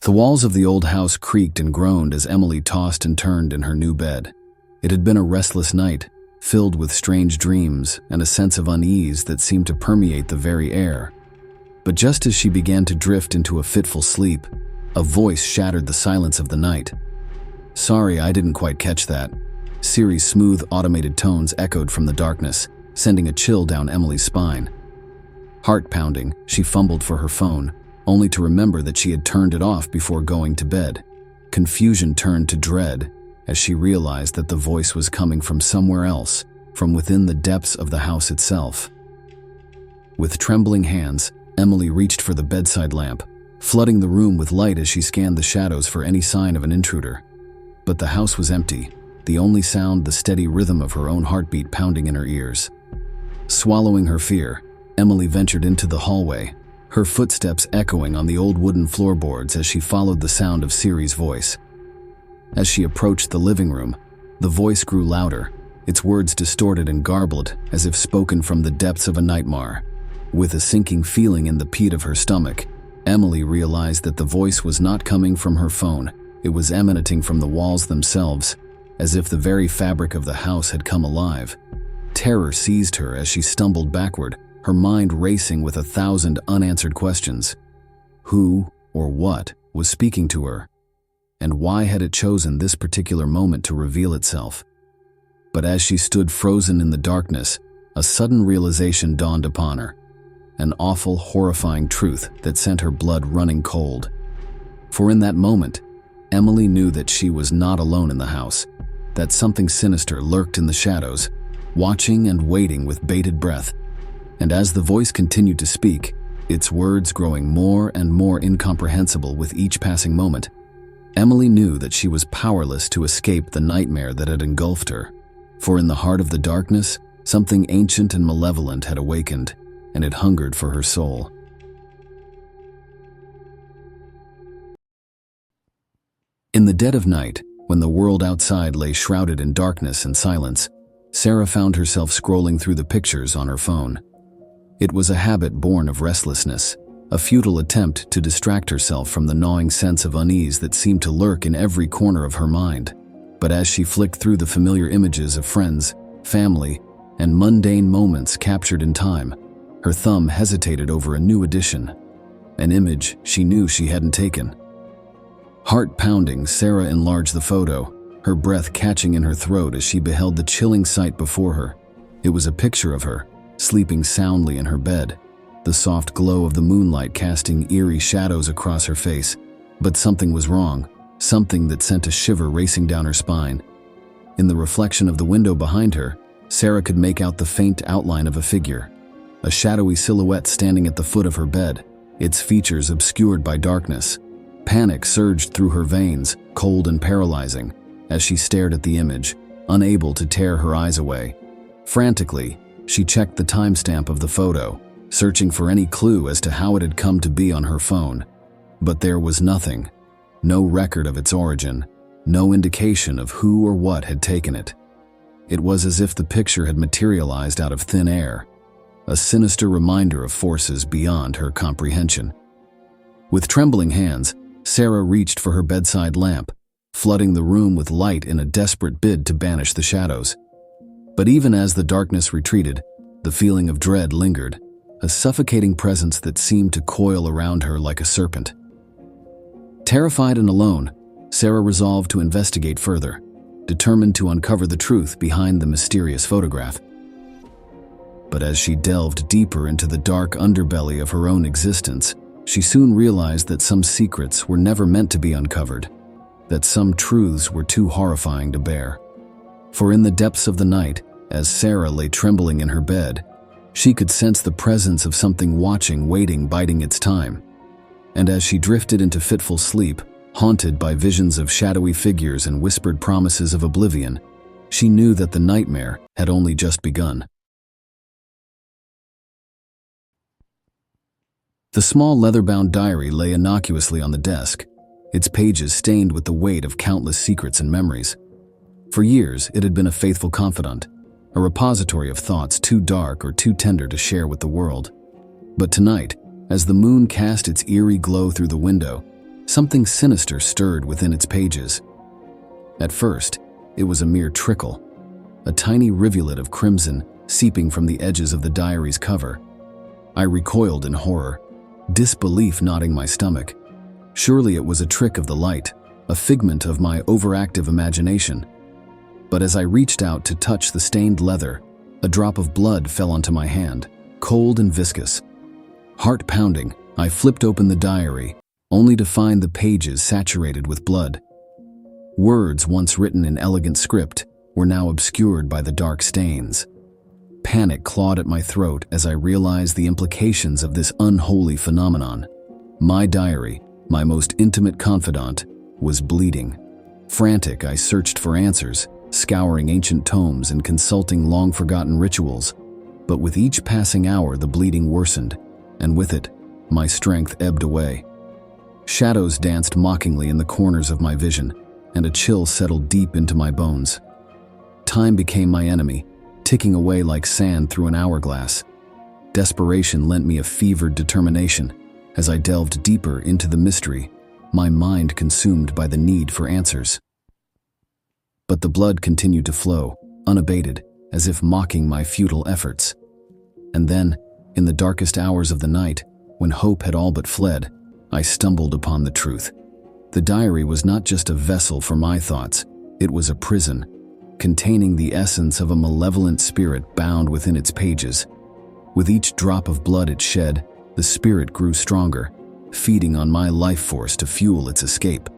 The walls of the old house creaked and groaned as Emily tossed and turned in her new bed. It had been a restless night, filled with strange dreams and a sense of unease that seemed to permeate the very air. But just as she began to drift into a fitful sleep, a voice shattered the silence of the night. "Sorry, I didn't quite catch that." Siri's smooth, automated tones echoed from the darkness, sending a chill down Emily's spine. Heart pounding, she fumbled for her phone, only to remember that she had turned it off before going to bed. Confusion turned to dread as she realized that the voice was coming from somewhere else, from within the depths of the house itself. With trembling hands, Emily reached for the bedside lamp, flooding the room with light as she scanned the shadows for any sign of an intruder. But the house was empty, the only sound the steady rhythm of her own heartbeat pounding in her ears. Swallowing her fear, Emily ventured into the hallway, her footsteps echoing on the old wooden floorboards as she followed the sound of Siri's voice. As she approached the living room, the voice grew louder, its words distorted and garbled as if spoken from the depths of a nightmare. With a sinking feeling in the pit of her stomach, Emily realized that the voice was not coming from her phone. It was emanating from the walls themselves, as if the very fabric of the house had come alive. Terror seized her as she stumbled backward, her mind racing with 1,000 unanswered questions. Who or what was speaking to her? And why had it chosen this particular moment to reveal itself? But as she stood frozen in the darkness, a sudden realization dawned upon her. An awful, horrifying truth that sent her blood running cold. For in that moment, Emily knew that she was not alone in the house, that something sinister lurked in the shadows, watching and waiting with bated breath. And as the voice continued to speak, its words growing more and more incomprehensible with each passing moment, Emily knew that she was powerless to escape the nightmare that had engulfed her. For in the heart of the darkness, something ancient and malevolent had awakened, and it hungered for her soul. In the dead of night, when the world outside lay shrouded in darkness and silence, Sarah found herself scrolling through the pictures on her phone. It was a habit born of restlessness, a futile attempt to distract herself from the gnawing sense of unease that seemed to lurk in every corner of her mind. But as she flicked through the familiar images of friends, family, and mundane moments captured in time, her thumb hesitated over a new addition, an image she knew she hadn't taken. Heart pounding, Sarah enlarged the photo, her breath catching in her throat as she beheld the chilling sight before her. It was a picture of her, sleeping soundly in her bed, the soft glow of the moonlight casting eerie shadows across her face. But something was wrong, something that sent a shiver racing down her spine. In the reflection of the window behind her, Sarah could make out the faint outline of a figure, a shadowy silhouette standing at the foot of her bed, its features obscured by darkness. Panic surged through her veins, cold and paralyzing, as she stared at the image, unable to tear her eyes away. Frantically, she checked the timestamp of the photo, searching for any clue as to how it had come to be on her phone. But there was nothing, no record of its origin, no indication of who or what had taken it. It was as if the picture had materialized out of thin air, a sinister reminder of forces beyond her comprehension. With trembling hands, Sarah reached for her bedside lamp, flooding the room with light in a desperate bid to banish the shadows. But even as the darkness retreated, the feeling of dread lingered, a suffocating presence that seemed to coil around her like a serpent. Terrified and alone, Sarah resolved to investigate further, determined to uncover the truth behind the mysterious photograph. But as she delved deeper into the dark underbelly of her own existence, she soon realized that some secrets were never meant to be uncovered, that some truths were too horrifying to bear. For in the depths of the night, as Sarah lay trembling in her bed, she could sense the presence of something watching, waiting, biding its time. And as she drifted into fitful sleep, haunted by visions of shadowy figures and whispered promises of oblivion, she knew that the nightmare had only just begun. The small leather-bound diary lay innocuously on the desk, its pages stained with the weight of countless secrets and memories. For years, it had been a faithful confidant, a repository of thoughts too dark or too tender to share with the world. But tonight, as the moon cast its eerie glow through the window, something sinister stirred within its pages. At first, it was a mere trickle, a tiny rivulet of crimson seeping from the edges of the diary's cover. I recoiled in horror, disbelief knotting my stomach. Surely it was a trick of the light, a figment of my overactive imagination. But as I reached out to touch the stained leather, a drop of blood fell onto my hand, cold and viscous. Heart pounding, I flipped open the diary, only to find the pages saturated with blood. Words once written in elegant script were now obscured by the dark stains. Panic clawed at my throat as I realized the implications of this unholy phenomenon. My diary, my most intimate confidant, was bleeding. Frantic, I searched for answers, scouring ancient tomes and consulting long-forgotten rituals. But with each passing hour, the bleeding worsened, and with it, my strength ebbed away. Shadows danced mockingly in the corners of my vision, and a chill settled deep into my bones. Time became my enemy, ticking away like sand through an hourglass. Desperation lent me a fevered determination as I delved deeper into the mystery, my mind consumed by the need for answers. But the blood continued to flow, unabated, as if mocking my futile efforts. And then, in the darkest hours of the night, when hope had all but fled, I stumbled upon the truth. The diary was not just a vessel for my thoughts, it was a prison, containing the essence of a malevolent spirit bound within its pages. With each drop of blood it shed, the spirit grew stronger, feeding on my life force to fuel its escape.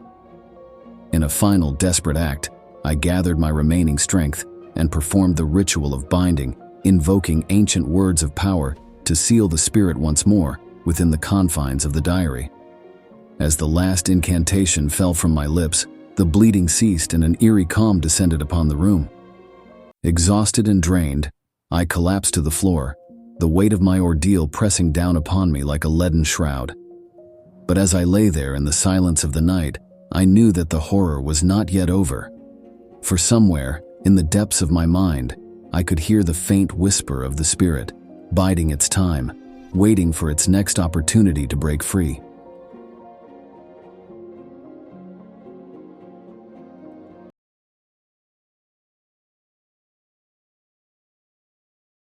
In a final desperate act, I gathered my remaining strength and performed the ritual of binding, invoking ancient words of power to seal the spirit once more within the confines of the diary. As the last incantation fell from my lips, the bleeding ceased and an eerie calm descended upon the room. Exhausted and drained, I collapsed to the floor, the weight of my ordeal pressing down upon me like a leaden shroud. But as I lay there in the silence of the night, I knew that the horror was not yet over. For somewhere, in the depths of my mind, I could hear the faint whisper of the spirit, biding its time, waiting for its next opportunity to break free.